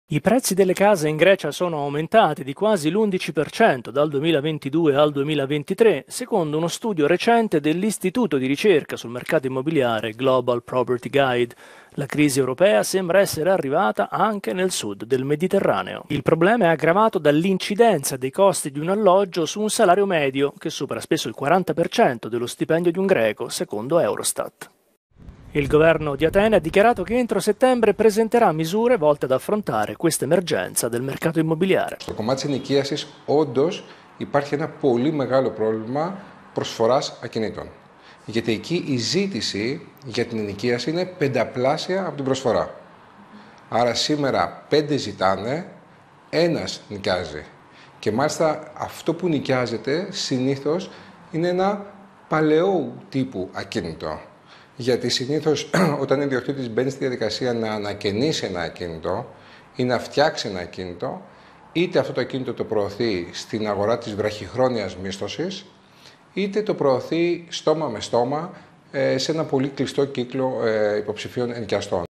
I prezzi delle case in Grecia sono aumentati di quasi l'11% dal 2022 al 2023, secondo uno studio recente dell'Istituto di ricerca sul mercato immobiliare Global Property Guide. La crisi europea sembra essere arrivata anche nel sud del Mediterraneo. Il problema è aggravato dall'incidenza dei costi di un alloggio su un salario medio, che supera spesso il 40% dello stipendio di un greco, secondo Eurostat. Il governo di Atene ha dichiarato che entro settembre presenterà misure volte ad affrontare questa emergenza del mercato immobiliare. Στο κομμάτι της ενοικίασης, όντως υπάρχει ένα πολύ μεγάλο πρόβλημα προσφοράς ακινήτων. Γιατί εκεί η ζήτηση για την ενοικίαση είναι πενταπλάσια από την προσφορά. Άρα σήμερα 5 ζητάνε, ένας νοικιάζει. Και μάλιστα αυτό που νοικιάζεται συνήθως είναι ένα παλαιού τύπου ακίνητο. Γιατί συνήθως όταν ο ιδιοκτήτης μπαίνει στη διαδικασία να ανακαινήσει ένα ακίνητο ή να φτιάξει ένα ακίνητο, είτε αυτό το ακίνητο το προωθεί στην αγορά της βραχυχρόνιας μίσθωσης, είτε το προωθεί στόμα με στόμα σε ένα πολύ κλειστό κύκλο υποψηφίων ενοικιαστών.